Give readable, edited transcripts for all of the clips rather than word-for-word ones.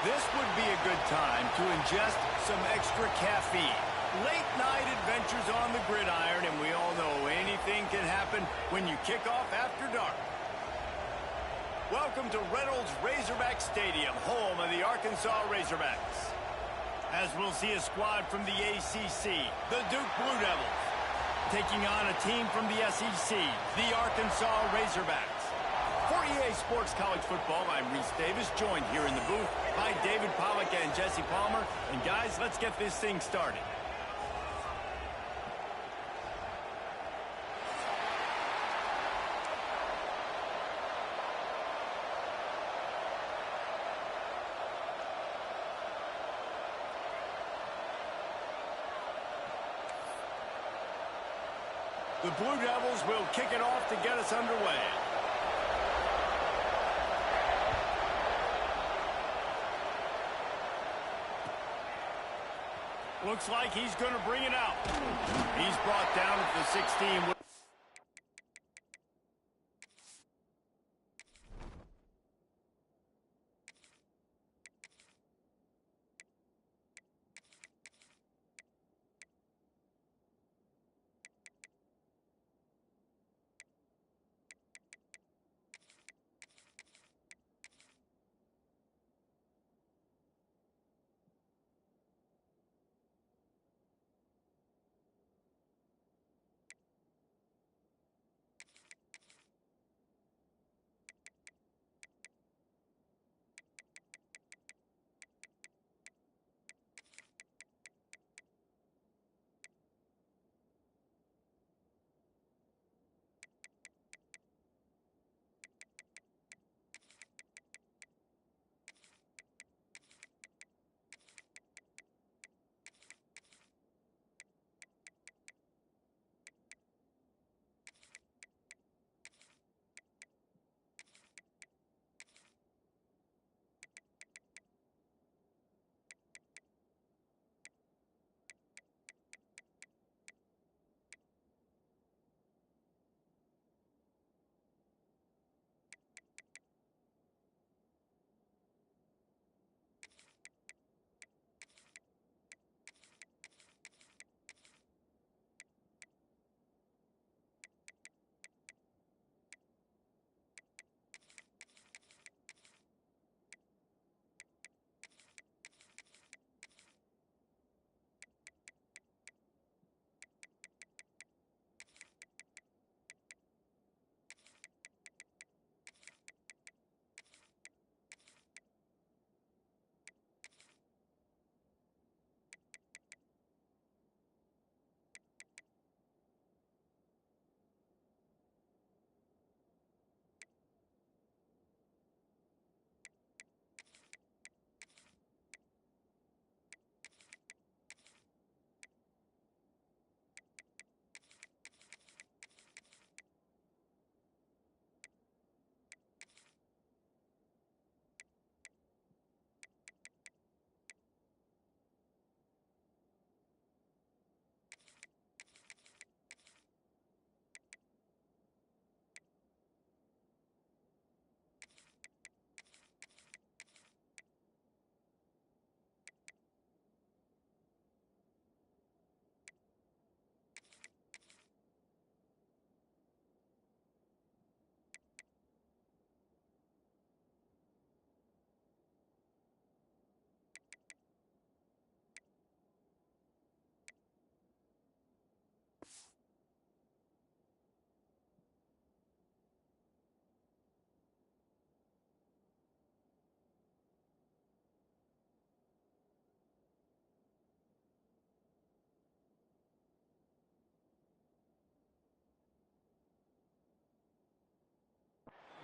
This would be a good time to ingest some extra caffeine. Late night adventures on the gridiron, and we all know anything can happen when you kick off after dark. Welcome to Reynolds Razorback Stadium, home of the Arkansas Razorbacks. As we'll see a squad from the ACC, the Duke Blue Devils, taking on a team from the SEC, the Arkansas Razorbacks. For EA Sports College Football, I'm Reese Davis, joined here in the booth by David Pollack and Jesse Palmer. And guys, let's get this thing started. The Blue Devils will kick it off to get us underway. Looks like he's going to bring it out. He's brought down at the 16.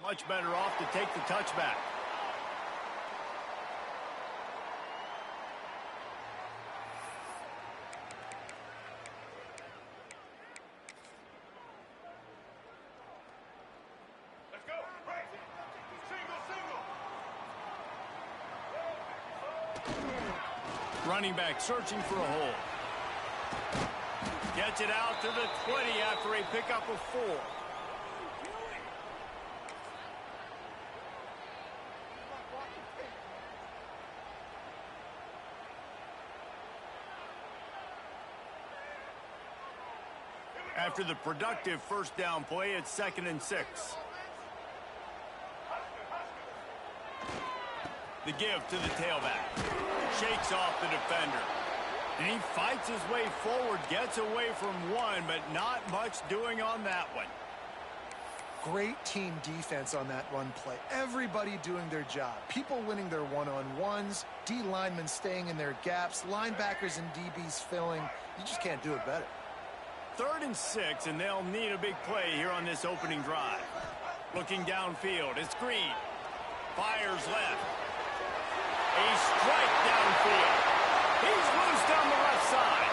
Much better off to take the touchback. Let's go. Right. Single. Running back searching for a hole. Gets it out to the 20 after a pickup of 4. After the productive first down play, it's 2nd and 6. The give to the tailback. Shakes off the defender. And he fights his way forward, gets away from one, but not much doing on that one. Great team defense on that run play. Everybody doing their job. People winning their one-on-ones, D linemen staying in their gaps, linebackers and DBs filling. You just can't do it better. 3rd and 6, and they'll need a big play here on this opening drive. Looking downfield, it's Green. Fires left. A strike downfield. He's loose down the left side.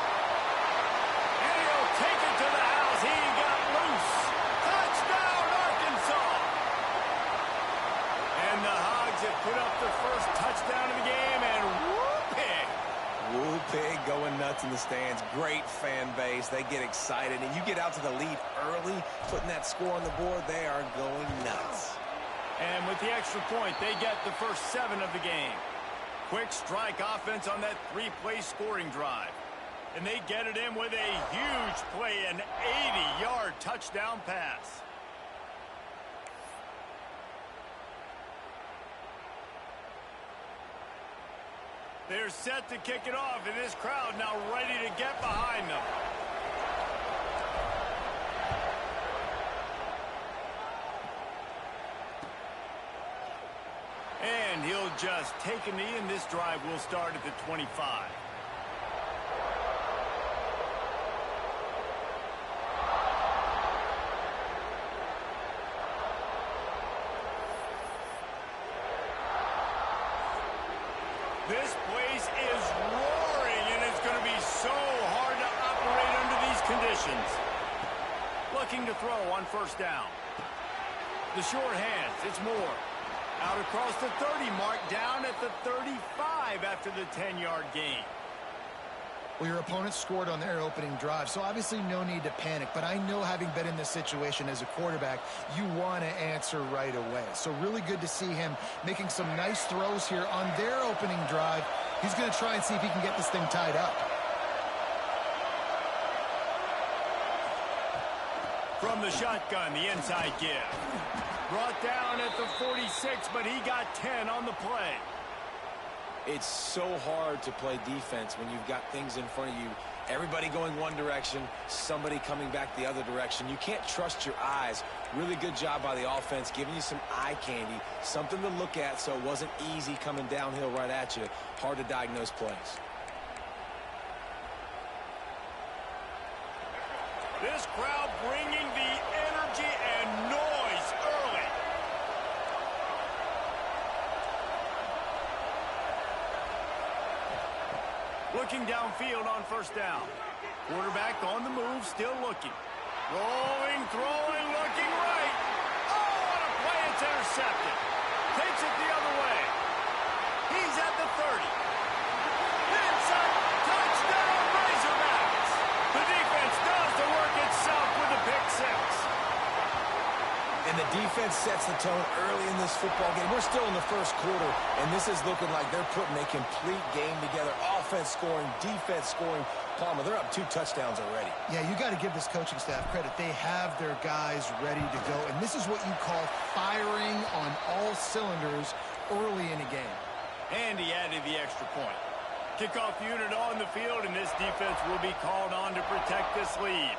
And he'll take it to the house. He got loose. Touchdown, Arkansas. And the Hogs have put up the first touchdown of the game, and whoop-pig. Woo-pig going nuts in the stands. Great fan base. They get excited, and you get out to the lead early, putting that score on the board, they are going nuts. And with the extra point, they get the first 7 of the game. Quick strike offense on that 3-play scoring drive. And they get it in with a huge play, an 80-yard touchdown pass. They're set to kick it off, and this crowd now ready to get behind them. And he'll just take a knee, and this drive will start at the 25. This place is roaring, and it's going to be so hard to operate under these conditions. Looking to throw on first down. The short hands, it's Moore. Out across the 30 mark, down at the 35 after the 10-yard gain. Well, your opponent scored on their opening drive, so obviously no need to panic. But I know, having been in this situation as a quarterback, you want to answer right away. So really good to see him making some nice throws here on their opening drive. He's going to try and see if he can get this thing tied up. From the shotgun, the inside give. Brought down at the 46, but he got 10 on the play. It's so hard to play defense when you've got things in front of you. Everybody going one direction, somebody coming back the other direction. You can't trust your eyes. Really good job by the offense, giving you some eye candy, something to look at so it wasn't easy coming downhill right at you. Hard to diagnose plays. This crowd bringing the energy and noise early. Looking downfield on first down. Quarterback on the move, still looking. Rolling, throwing, looking right. Oh, what a play, it's intercepted. Takes it the other way. He's at the 30. Inside, touchdown, Razorbacks. The defense does the work itself with a pick 6. And the defense sets the tone early in this football game. We're still in the first quarter, and this is looking like they're putting a complete game together. Offense scoring, defense scoring. Palmer, they're up 2 touchdowns already. Yeah, you got to give this coaching staff credit. They have their guys ready to go, and this is what you call firing on all cylinders early in a game. And he added the extra point. Kickoff unit on the field, and this defense will be called on to protect this lead.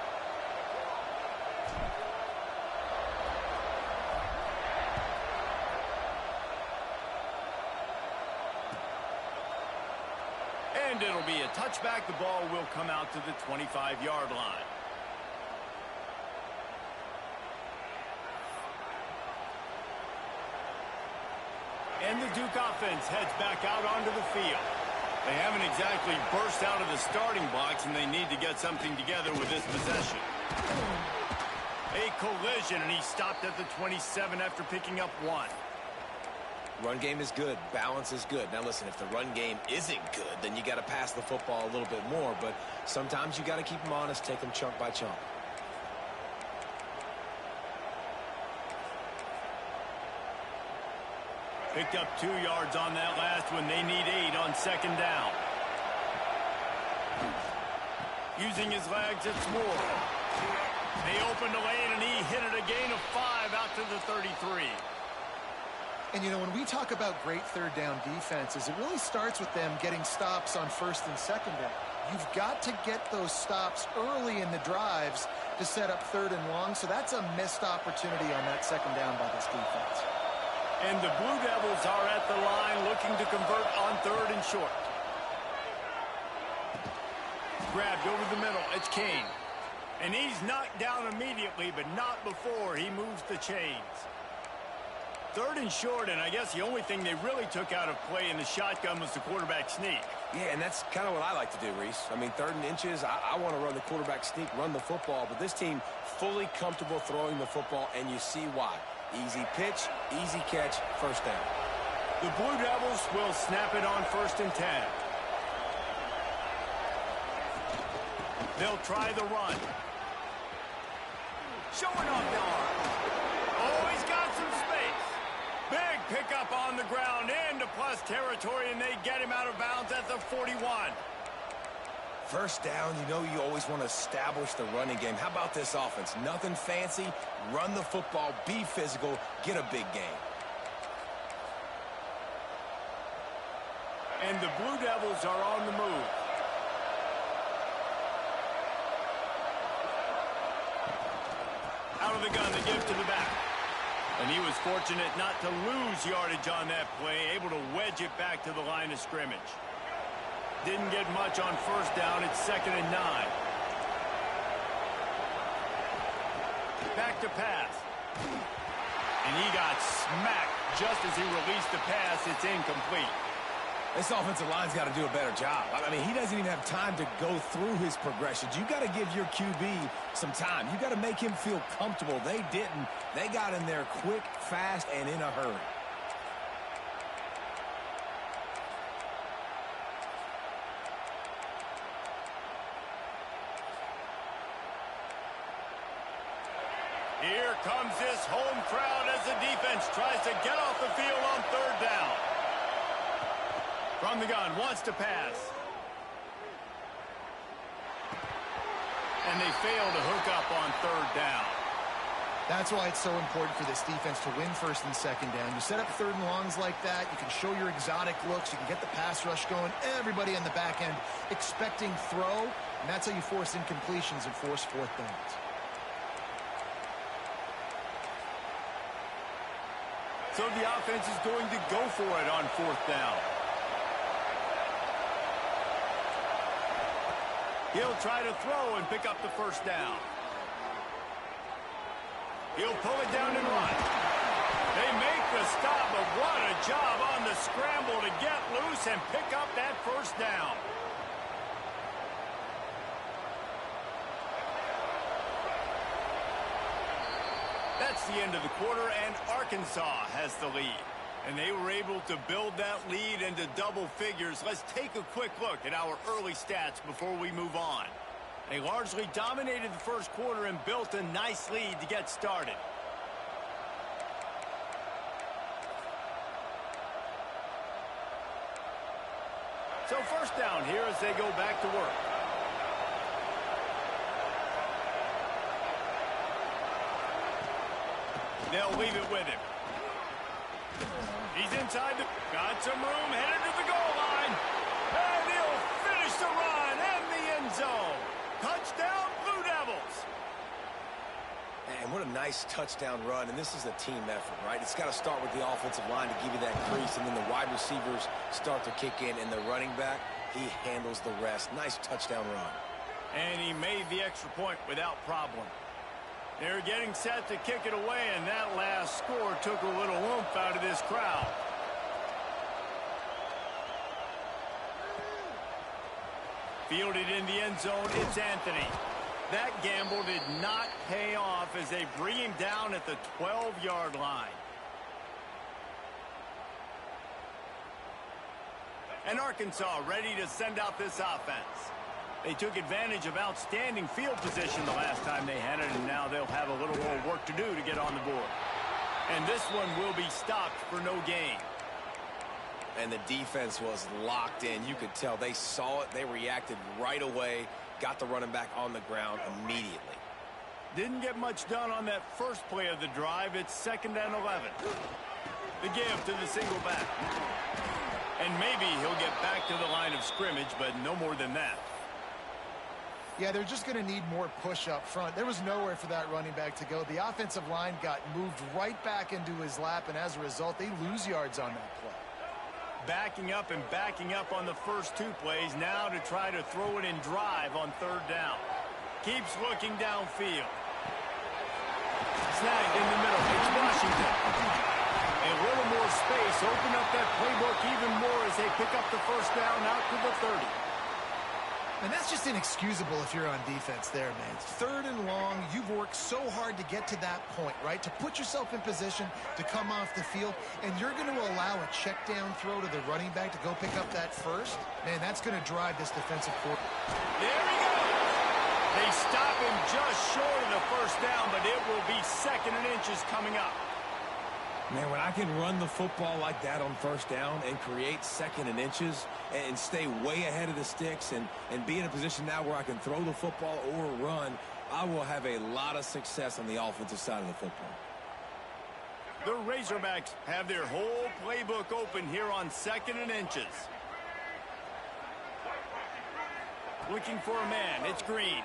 And it'll be a touchback. The ball will come out to the 25-yard line. And the Duke offense heads back out onto the field. They haven't exactly burst out of the starting blocks, and they need to get something together with this possession. A collision, and he stopped at the 27 after picking up 1. Run game is good. Balance is good. Now, listen, if the run game isn't good, then you got to pass the football a little bit more. But sometimes you got to keep them honest, take them chunk by chunk. Picked up 2 yards on that last one. They need 8 on second down. Using his legs, it's Moore. They opened the lane, and he hit it a gain of 5 out to the 33. And, you know, when we talk about great third down defenses, it really starts with them getting stops on first and second down. You've got to get those stops early in the drives to set up third and long, so that's a missed opportunity on that second down by this defense. And the Blue Devils are at the line looking to convert on third and short. Grabbed over the middle. It's Kane. And he's knocked down immediately, but not before he moves the chains. Third and short, and I guess the only thing they really took out of play in the shotgun was the quarterback sneak. Yeah, and that's kind of what I like to do, Reese. I mean, third and inches, I want to run the quarterback sneak, run the football, but this team fully comfortable throwing the football, and you see why. Easy pitch, easy catch, first down. The Blue Devils will snap it on first and 10. They'll try the run. Showing off the arm. Oh, he's got some space. Big pickup on the ground into plus territory, and they get him out of bounds at the 41. First down, you know you always want to establish the running game. How about this offense? Nothing fancy. Run the football, be physical, get a big gain. And the Blue Devils are on the move. Out of the gun, the give to the back. And he was fortunate not to lose yardage on that play, able to wedge it back to the line of scrimmage. Didn't get much on first down. It's 2nd and 9. Back to pass. And he got smacked just as he released the pass. It's incomplete. This offensive line's got to do a better job. I mean, he doesn't even have time to go through his progressions. You got to give your QB some time. You got to make him feel comfortable. They didn't. They got in there quick, fast, and in a hurry. Here comes this home crowd as the defense tries to get off the field on third down. From the gun, wants to pass. And they fail to hook up on third down. That's why it's so important for this defense to win first and second down. You set up third and longs like that, you can show your exotic looks, you can get the pass rush going, everybody on the back end expecting throw, and that's how you force incompletions and force fourth downs. So the offense is going to go for it on fourth down. He'll try to throw and pick up the first down. He'll pull it down and run. They make the stop, but what a job on the scramble to get loose and pick up that first down. That's the end of the quarter, and Arkansas has the lead. And they were able to build that lead into double figures. Let's take a quick look at our early stats before we move on. They largely dominated the first quarter and built a nice lead to get started. So first down here as they go back to work. They'll leave it with him. He's inside the... Got some room, headed to the goal line. And he'll finish the run and the end zone. Touchdown, Blue Devils. And what a nice touchdown run, and this is a team effort, right? It's got to start with the offensive line to give you that crease, and then the wide receivers start to kick in, and the running back, he handles the rest. Nice touchdown run. And he made the extra point without problem. They're getting set to kick it away, and that last score took a little oomph out of this crowd. Fielded in the end zone, it's Anthony. That gamble did not pay off as they bring him down at the 12-yard line. And Arkansas ready to send out this offense. They took advantage of outstanding field position the last time they had it, and now they'll have a little more work to do to get on the board. And this one will be stopped for no gain. And the defense was locked in. You could tell they saw it. They reacted right away, got the running back on the ground immediately. Didn't get much done on that first play of the drive. It's 2nd and 11. The give to the single back. And maybe he'll get back to the line of scrimmage, but no more than that. Yeah, they're just going to need more push up front. There was nowhere for that running back to go. The offensive line got moved right back into his lap, and as a result, they lose yards on that play. Backing up on the first 2 plays, now to try to throw it in drive on 3rd down. Keeps looking downfield. Snagged in the middle. It's Washington. A little more space. Open up that playbook even more as they pick up the 1st down out to the 30. And that's just inexcusable if you're on defense there, man. 3rd and long. You've worked so hard to get to that point, right? To put yourself in position to come off the field, and you're going to allow a check down throw to the running back to go pick up that first? Man, that's going to drive this defensive court. There he goes. They stop him just short of the 1st down, but it will be 2nd and inches coming up. Man, when I can run the football like that on 1st down and create 2nd and inches and stay way ahead of the sticks and be in a position now where I can throw the football or run, I will have a lot of success on the offensive side of the football. The Razorbacks have their whole playbook open here on 2nd and inches. Looking for a man. It's Green.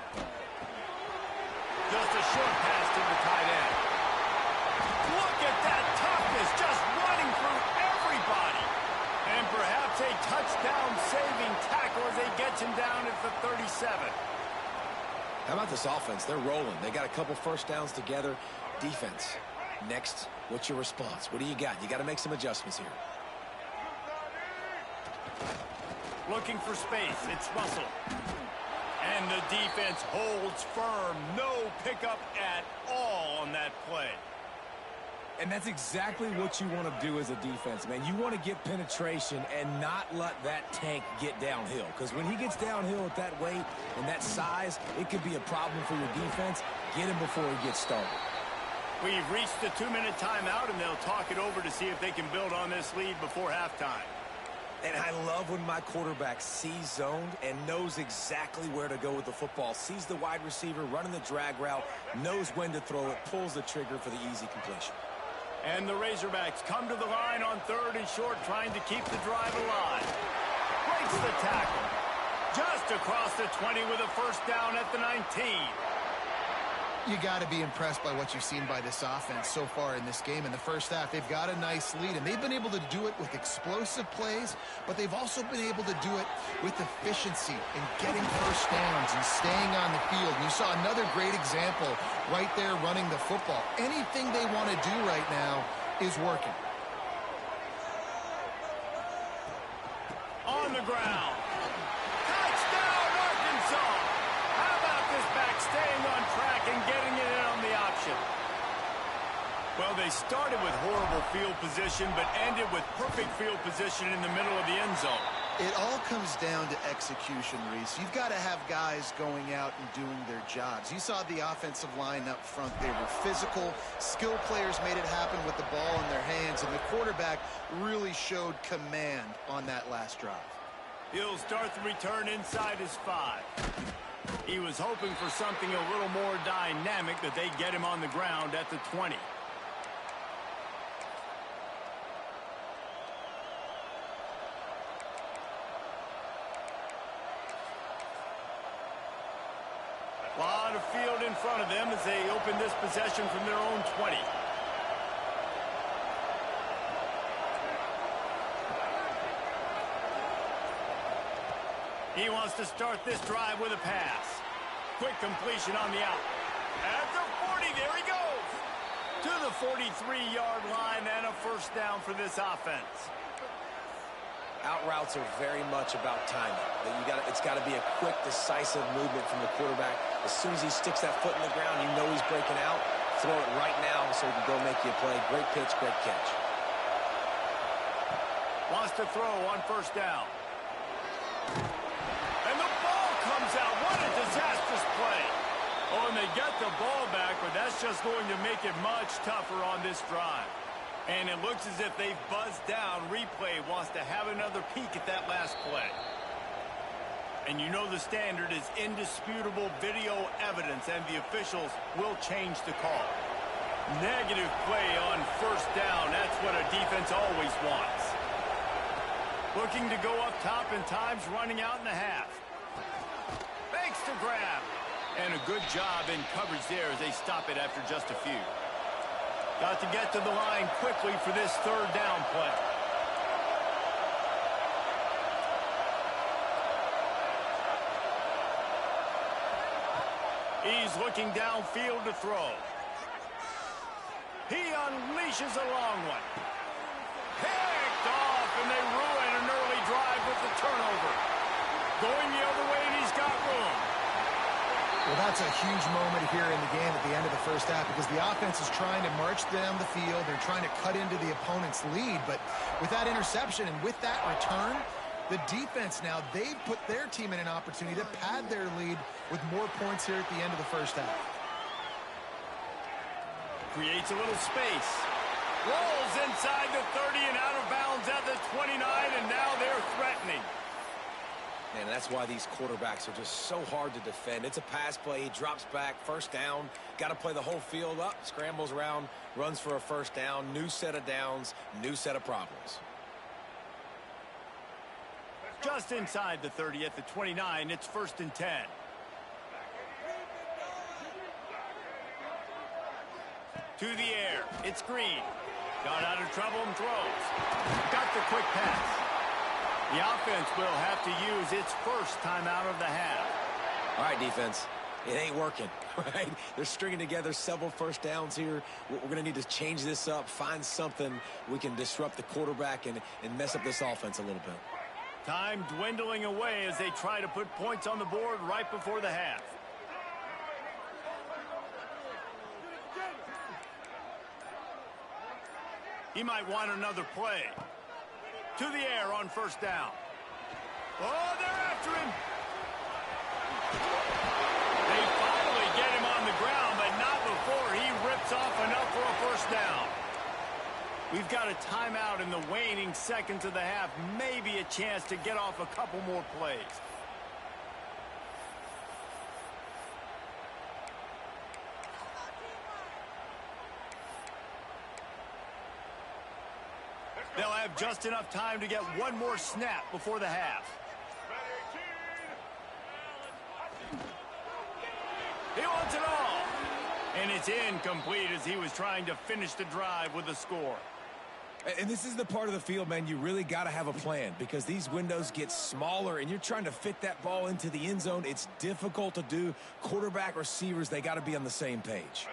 Just a short pass to the tight end. Look at that toughness, just running through everybody. And perhaps a touchdown-saving tackle as they get him down at the 37. How about this offense? They're rolling. They got a couple 1st downs together. Defense. Next, what's your response? What do you got? You got to make some adjustments here. Looking for space. It's Russell. And the defense holds firm. No pickup at all on that play. And that's exactly what you want to do as a defense, man. You want to get penetration and not let that tank get downhill. Because when he gets downhill at that weight and that size, it could be a problem for your defense. Get him before he gets started. We've reached the 2-minute timeout, and they'll talk it over to see if they can build on this lead before halftime. And I love when my quarterback sees zoned and knows exactly where to go with the football. Sees the wide receiver running the drag route, knows when to throw it, pulls the trigger for the easy completion. And the Razorbacks come to the line on 3rd and short, trying to keep the drive alive. Breaks the tackle. Just across the 20 with a 1st down at the 19. You got to be impressed by what you've seen by this offense so far in this game. In the first half, they've got a nice lead, and they've been able to do it with explosive plays, but they've also been able to do it with efficiency and getting 1st downs and staying on the field. And you saw another great example right there running the football. Anything they want to do right now is working. On the ground. Touchdown, Arkansas! How about this back staying on track and getting it in on the option? Well, they started with horrible field position, but ended with perfect field position in the middle of the end zone. It all comes down to execution, Reese. You've got to have guys going out and doing their jobs. You saw the offensive line up front. They were physical. Skill players made it happen with the ball in their hands, and the quarterback really showed command on that last drive. He'll start the return inside his 5. He was hoping for something a little more dynamic, that they get him on the ground at the 20. A lot of field in front of them as they open this possession from their own 20. He wants to start this drive with a pass. Quick completion on the out. At the 40, there he goes. To the 43-yard line and a 1st down for this offense. Out routes are very much about timing. It's got to be a quick, decisive movement from the quarterback. As soon as he sticks that foot in the ground, you know he's breaking out. Throw it right now so he can go make you a play. Great pitch, great catch. Wants to throw on 1st down. And the ball comes out. What a disastrous play. Oh, and they get the ball back, but that's just going to make it much tougher on this drive. And it looks as if they've buzzed down. Replay wants to have another peek at that last play. And you know the standard is indisputable video evidence, and the officials will change the call. Negative play on first down. That's what a defense always wants. Looking to go up top, and time's running out in the half. Makes the grab. And a good job in coverage there as they stop it after just a few. Got to get to the line quickly for this third down play. He's looking downfield to throw. He unleashes a long one. Picked off, and they ruin an early drive with the turnover. Going the other way, and he's got room. Well, that's a huge moment here in the game at the end of the first half because the offense is trying to march down the field. They're trying to cut into the opponent's lead, but with that interception and with that return, the defense now, they've put their team in an opportunity to pad their lead with more points here at the end of the first half. Creates a little space. Rolls inside the 30 and out of bounds at the 29, and now they're threatening. And that's why these quarterbacks are just so hard to defend. It's a pass play. He drops back, first down. Got to play the whole field up, scrambles around, runs for a first down. New set of downs, new set of problems. Just inside the 30 at the 29, it's 1st and 10. To the air, it's Green. Got out of trouble and throws. Got the quick pass. The offense will have to use its first timeout of the half. All right, defense. It ain't working, right? They're stringing together several first downs here. We're going to need to change this up, find something we can disrupt the quarterback and mess up this offense a little bit. Time dwindling away as they try to put points on the board right before the half. He might want another play. To the air on first down. Oh, they're after him. They finally get him on the ground, but not before he rips off enough for a first down. We've got a timeout in the waning seconds of the half. Maybe a chance to get off a couple more plays. They'll have just enough time to get one more snap before the half. He wants it all. And it's incomplete as he was trying to finish the drive with a score. And this is the part of the field, man, you really got to have a plan because these windows get smaller and you're trying to fit that ball into the end zone. It's difficult to do. Quarterback, receivers, they got to be on the same page.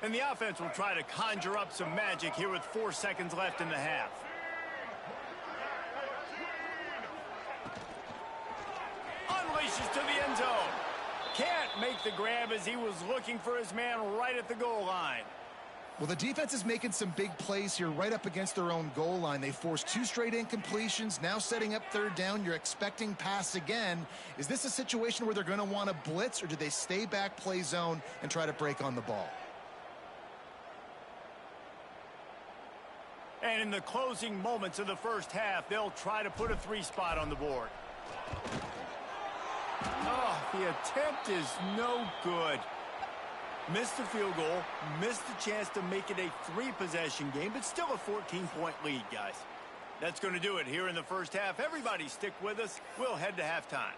And the offense will try to conjure up some magic here with 4 seconds left in the half. Unleashes to the end zone. Can't make the grab as he was looking for his man right at the goal line. Well, the defense is making some big plays here right up against their own goal line. They forced 2 straight incompletions, now setting up third down. You're expecting pass again. Is this a situation where they're going to want to blitz, or do they stay back, play zone, and try to break on the ball? And in the closing moments of the first half, they'll try to put a 3 spot on the board. Oh, the attempt is no good. Missed the field goal, missed the chance to make it a 3-possession game, but still a 14-point lead, guys. That's going to do it here in the first half. Everybody stick with us. We'll head to halftime.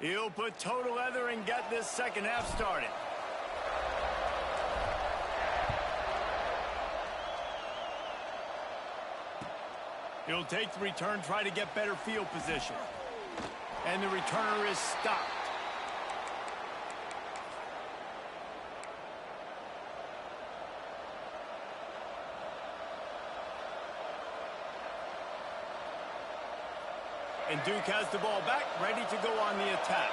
He'll put toe to leather and get this second half started. He'll take the return, try to get better field position. And the returner is stopped. And Duke has the ball back, ready to go on the attack.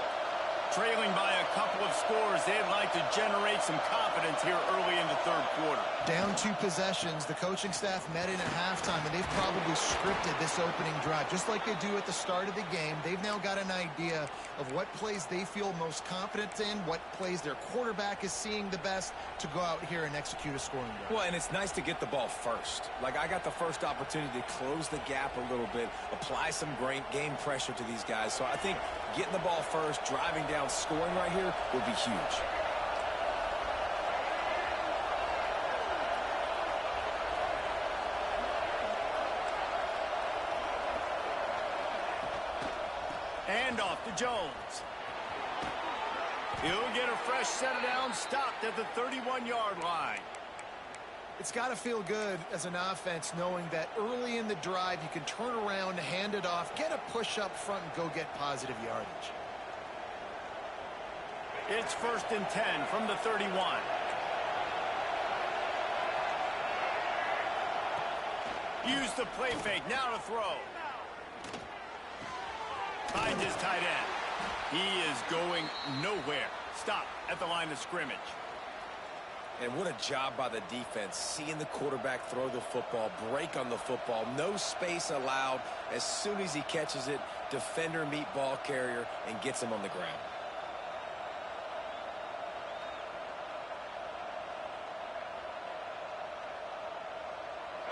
Trailing by a couple of scores, they'd like to generate some confidence here early in the third quarter. Down 2 possessions, the coaching staff met in at halftime, and they've probably scripted this opening drive. Just like they do at the start of the game, they've now got an idea of what plays they feel most confident in, what plays their quarterback is seeing the best to go out here and execute a scoring drive. Well, and it's nice to get the ball first. Like, I got the first opportunity to close the gap a little bit, apply some game pressure to these guys. So I think getting the ball first, driving down, scoring right here will be huge. And off to Jones. He'll get a fresh set of downs, stopped at the 31-yard line. It's got to feel good as an offense knowing that early in the drive you can turn around, hand it off, get a push up front, and go get positive yardage. It's 1st and 10 from the 31. Use the play fake, now to throw. Finds his tight end. He is going nowhere. Stop at the line of scrimmage. And what a job by the defense, seeing the quarterback throw the football, break on the football, no space allowed. As soon as he catches it, defender meet ball carrier and gets him on the ground.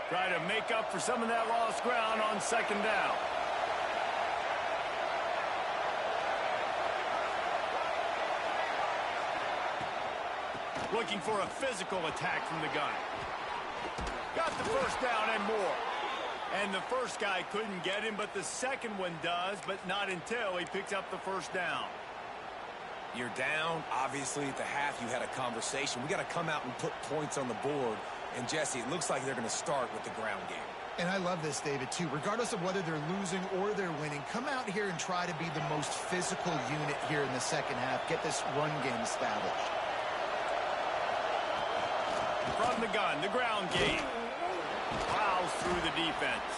Try to make up for some of that lost ground on 2nd down. Looking for a physical attack from the gun. Got the first down and more. And the first guy couldn't get him, but the second one does, but not until he picks up the first down. You're down. Obviously, at the half, you had a conversation. We got to come out and put points on the board. And, Jesse, it looks like they're going to start with the ground game. And I love this, David, too. Regardless of whether they're losing or they're winning, come out here and try to be the most physical unit here in the second half. Get this run game established. From the gun, the ground game. Plows through the defense.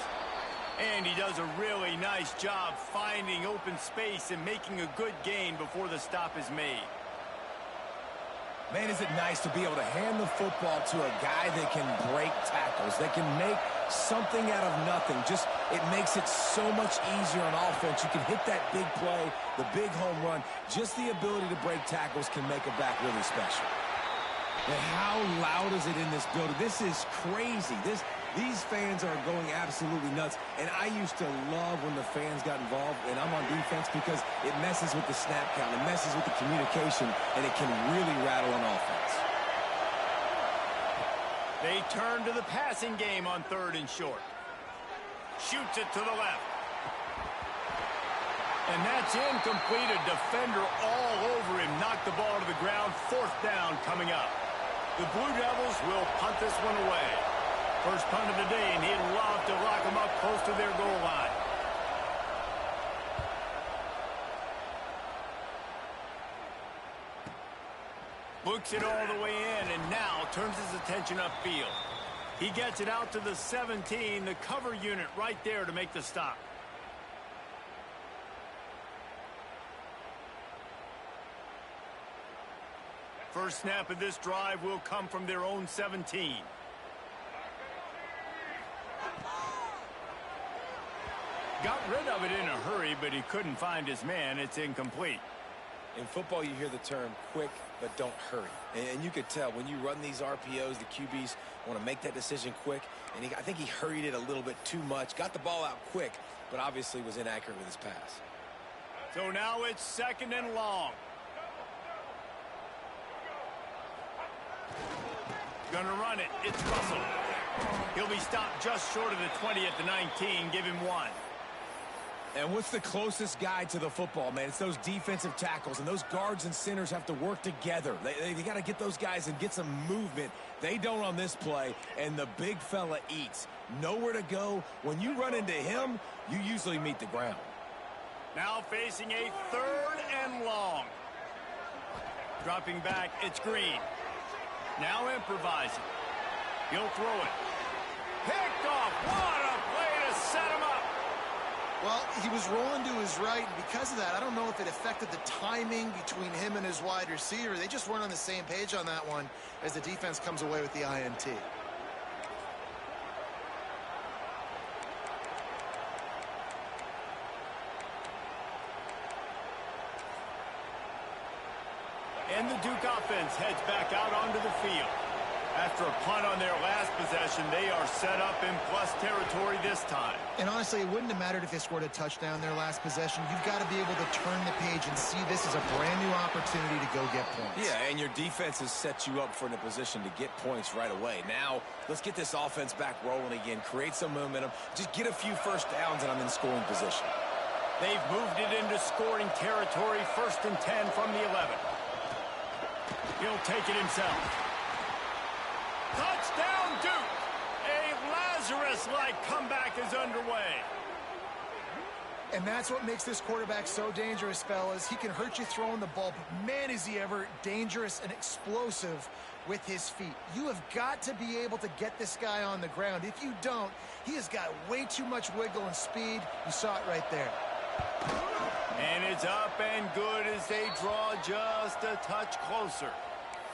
And he does a really nice job finding open space and making a good gain before the stop is made. Man, is it nice to be able to hand the football to a guy that can break tackles, that can make something out of nothing. Just, it makes it so much easier on offense. You can hit that big play, the big home run. Just the ability to break tackles can make a back really special. And how loud is it in this building? This is crazy. These fans are going absolutely nuts. And I used to love when the fans got involved, and I'm on defense, because it messes with the snap count. It messes with the communication, and it can really rattle on offense. They turn to the passing game on 3rd and short. Shoots it to the left. And that's incomplete. A defender all over him. Knocked the ball to the ground. 4th down coming up. The Blue Devils will punt this one away. First punt of the day, and he'd love to lock them up close to their goal line. Looks it all the way in, and now turns his attention upfield. He gets it out to the 17, the cover unit right there to make the stop. First snap of this drive will come from their own 17. Got rid of it in a hurry, but he couldn't find his man. It's incomplete. In football, you hear the term quick, but don't hurry. And you could tell when you run these RPOs, the QBs want to make that decision quick. And I think he hurried it a little bit too much. Got the ball out quick, but obviously was inaccurate with his pass. So now it's 2nd and long. Gonna run it. It's Russell. He'll be stopped just short of the 20 at the 19. Give him 1. And what's the closest guy to the football, man? It's those defensive tackles, and those guards and centers have to work together. They got to get those guys and get some movement. They don't on this play, and the big fella eats. Nowhere to go. When you run into him, you usually meet the ground. Now facing a 3rd and long. Dropping back, it's Green. Now improvising. He'll throw it. Picked off. What a play to set him up. Well, he was rolling to his right, and because of that, I don't know if it affected the timing between him and his wide receiver. They just weren't on the same page on that one as the defense comes away with the INT. And the Duke offense heads back out onto the field. After a punt on their last possession, they are set up in plus territory this time. And honestly, it wouldn't have mattered if they scored a touchdown their last possession. You've got to be able to turn the page and see this as a brand new opportunity to go get points. Yeah, and your defense has set you up for a position to get points right away. Now, let's get this offense back rolling again, create some momentum, just get a few first downs, and I'm in scoring position. They've moved it into scoring territory, 1st and 10 from the 11. He'll take it himself. Touchdown, Duke! A Lazarus-like comeback is underway. And that's what makes this quarterback so dangerous, fellas. He can hurt you throwing the ball, but man, is he ever dangerous and explosive with his feet. You have got to be able to get this guy on the ground. If you don't, he has got way too much wiggle and speed. You saw it right there. And it's up and good as they draw just a touch closer.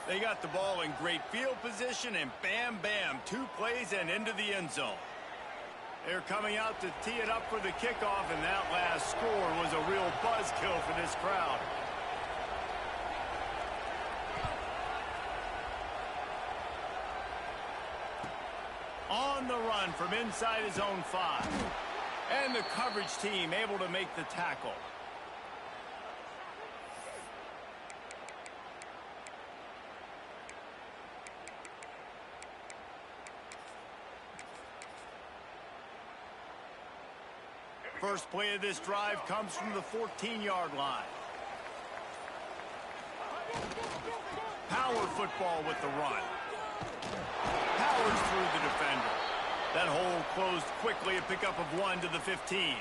They got the ball in great field position, and bam, bam, 2 plays and into the end zone. They're coming out to tee it up for the kickoff, and that last score was a real buzzkill for this crowd. On the run from inside his own 5. And the coverage team able to make the tackle. First play of this drive comes from the 14-yard line. Power football with the run. Powers through the defender. That hole closed quickly, a pickup of 1 to the 15.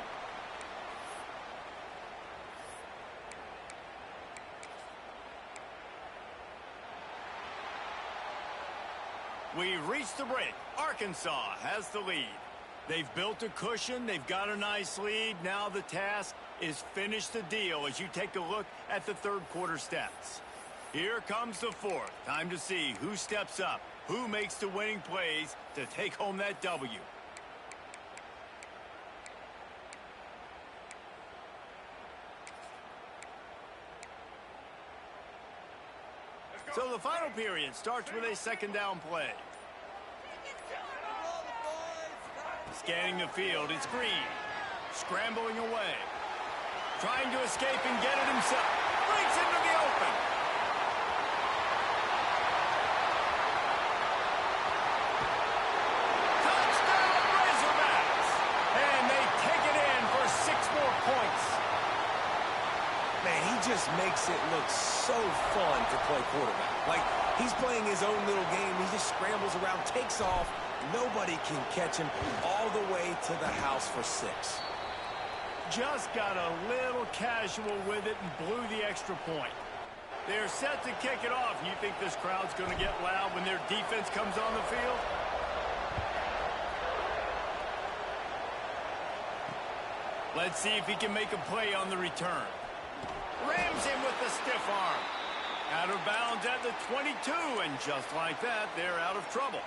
We've reached the break. Arkansas has the lead. They've built a cushion. They've got a nice lead. Now the task is finish the deal as you take a look at the third quarter stats. Here comes the fourth. Time to see who steps up, who makes the winning plays to take home that W. So the final period starts with a second down play. Scanning the field, it's Green. Scrambling away. Trying to escape and get it himself. Breaks into the open. Touchdown, Razorbacks! And they take it in for 6 more points. Man, he just makes it look so fun to play quarterback. Like, he's playing his own little game. He just scrambles around, takes off. Nobody can catch him all the way to the house for 6. Just got a little casual with it and blew the extra point. They're set to kick it off. You think this crowd's going to get loud when their defense comes on the field? Let's see if he can make a play on the return. Rams him with the stiff arm. Out of bounds at the 22, and just like that, they're out of trouble.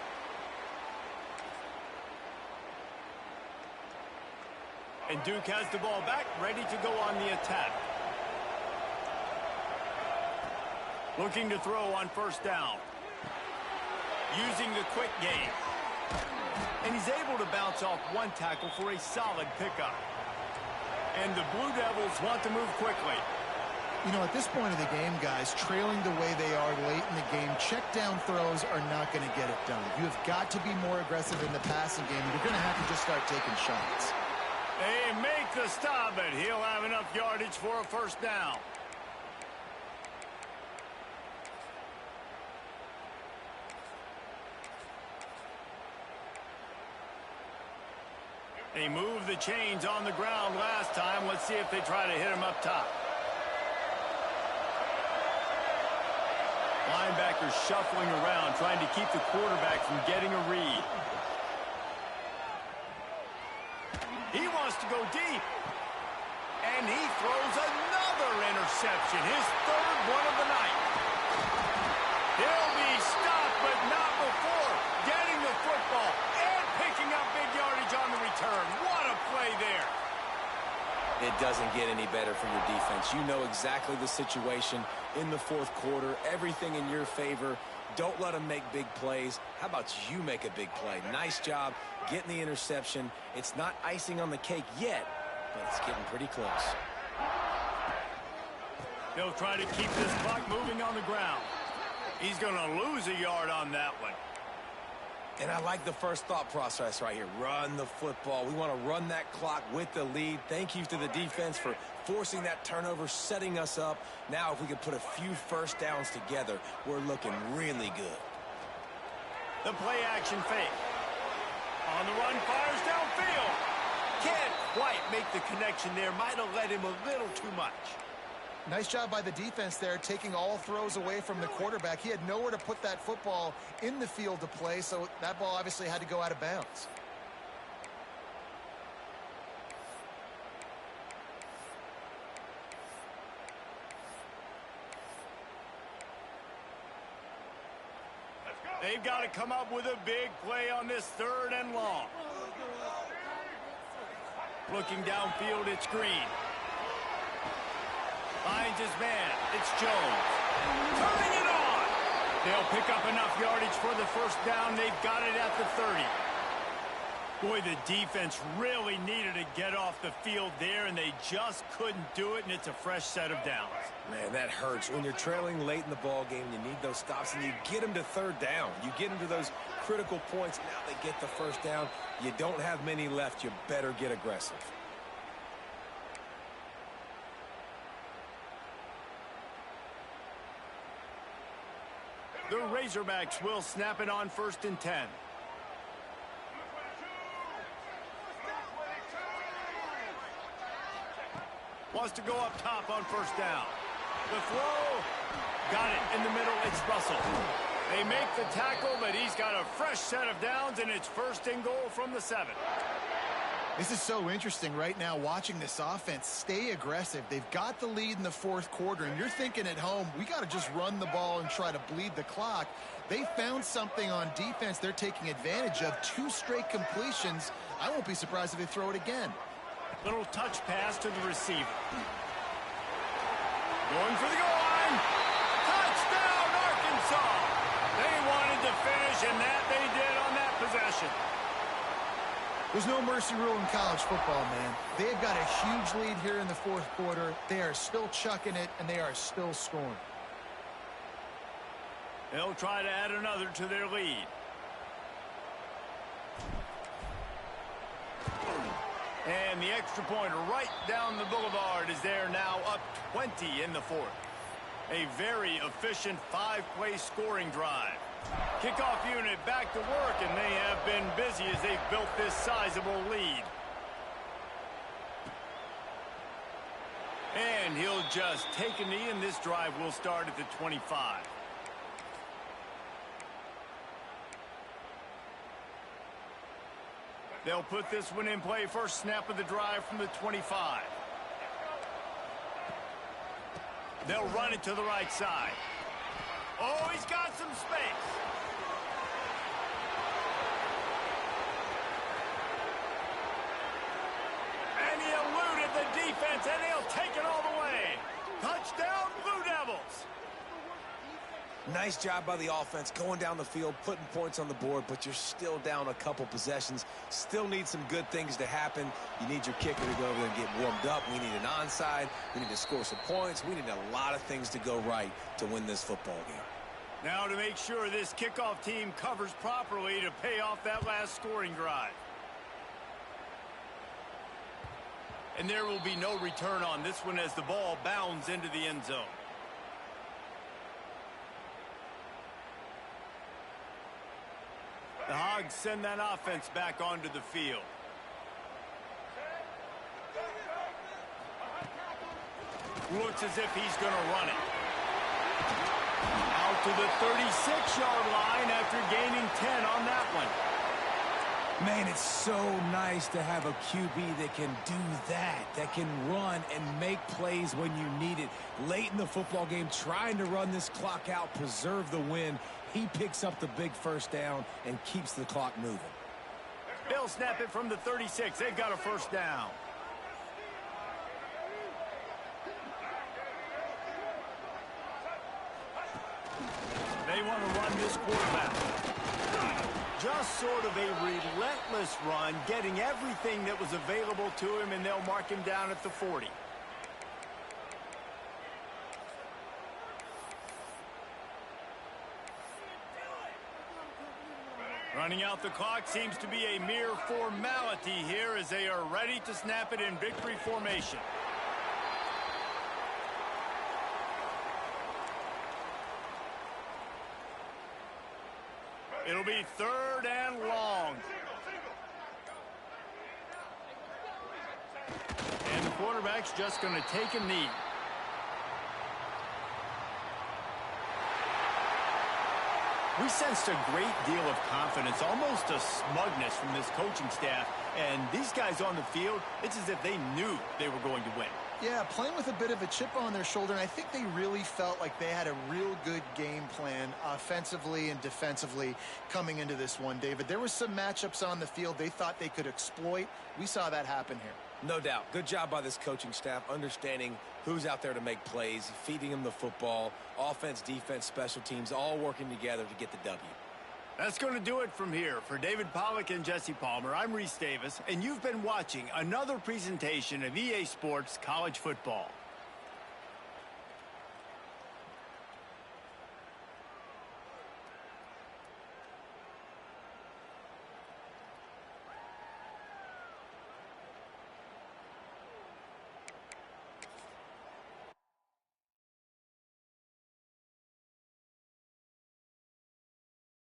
And Duke has the ball back, ready to go on the attack. Looking to throw on first down. Using the quick game. And he's able to bounce off 1 tackle for a solid pickup. And the Blue Devils want to move quickly. You know, at this point of the game, guys, trailing the way they are late in the game, check down throws are not going to get it done. You have got to be more aggressive in the passing game. You're going to have to just start taking shots. They make the stop, but he'll have enough yardage for a first down. They moved the chains on the ground last time. Let's see if they try to hit him up top. Linebackers shuffling around, trying to keep the quarterback from getting a read. He wants to go deep. And he throws another interception, his third one of the night. He'll be stopped, but not before getting the football and picking up big yardage on the return. What a play there. It doesn't get any better for your defense. You know exactly the situation in the fourth quarter, everything in your favor. Don't let them make big plays. How about you make a big play? Nice job getting the interception. It's not icing on the cake yet, but it's getting pretty close. They'll try to keep this clock moving on the ground. He's going to lose a yard on that one. And I like the first thought process right here. Run the football. We want to run that clock with the lead. Thank you to the defense for forcing that turnover, setting us up. Now, if we could put a few first downs together, we're looking really good. The play action fake. On the run, fires downfield. Can't quite make the connection there. Might have led him a little too much. Nice job by the defense there, taking all throws away from the quarterback. He had nowhere to put that football in the field to play, so that ball obviously had to go out of bounds. They've got to come up with a big play on this third and long. Looking downfield, it's Green. Finds his man. It's Jones. Turning it on. They'll pick up enough yardage for the first down. They've got it at the 30. Boy, the defense really needed to get off the field there, and they just couldn't do it, and it's a fresh set of downs. Man, that hurts. When you're trailing late in the ball game, you need those stops, and you get them to third down. You get them to those critical points. Now they get the first down. You don't have many left. You better get aggressive. The Razorbacks will snap it on 1st and 10. Wants to go up top on 1st down. The throw. Got it in the middle. It's Russell. They make the tackle, but he's got a fresh set of downs, and it's 1st and goal from the 7. This is so interesting right now, watching this offense stay aggressive. They've got the lead in the fourth quarter, and you're thinking at home, we got to just run the ball and try to bleed the clock. They found something on defense they're taking advantage of. 2 straight completions. I won't be surprised if they throw it again. Little touch pass to the receiver. Going for the goal line. Touchdown, Arkansas. They wanted to finish, and that they did on that possession. There's no mercy rule in college football, man. They've got a huge lead here in the fourth quarter. They are still chucking it, and they are still scoring. They'll try to add another to their lead. And the extra point right down the boulevard is there now, up 20 in the fourth. A very efficient 5-play scoring drive. Kickoff unit back to work, and they have been busy as they've built this sizable lead. And he'll just take a knee, and this drive will start at the 25. They'll put this one in play. First snap of the drive from the 25. They'll run it to the right side. Oh, he's got some space. And he eluded the defense, and he'll take it all the way. Touchdown, Blue Devils. Nice job by the offense going down the field, putting points on the board, but you're still down a couple possessions. Still need some good things to happen. You need your kicker to go over there and get warmed up. We need an onside. We need to score some points. We need a lot of things to go right to win this football game. Now to make sure this kickoff team covers properly to pay off that last scoring drive. And there will be no return on this one as the ball bounds into the end zone. The Hogs send that offense back onto the field. Looks as if he's going to run it. Out to the 36-yard line after gaining 10 on that one. Man, it's so nice to have a QB that can do that can run and make plays when you need it. Late in the football game, trying to run this clock out, preserve the win. He picks up the big first down and keeps the clock moving. They'll snap it from the 36. They've got a first down. They want to run this quarterback. Just sort of a relentless run, getting everything that was available to him, and they'll mark him down at the 40. Running out the clock seems to be a mere formality here as they are ready to snap it in victory formation. It'll be 3rd and long. And the quarterback's just going to take a knee. We sensed a great deal of confidence, almost a smugness from this coaching staff. And these guys on the field, it's as if they knew they were going to win. Yeah, playing with a bit of a chip on their shoulder, and I think they really felt like they had a real good game plan offensively and defensively coming into this one, David. There were some matchups on the field they thought they could exploit. We saw that happen here. No doubt. Good job by this coaching staff, understanding who's out there to make plays, feeding them the football, offense, defense, special teams, all working together to get the W. That's going to do it from here. For David Pollack and Jesse Palmer, I'm Reese Davis, and you've been watching another presentation of EA Sports College Football.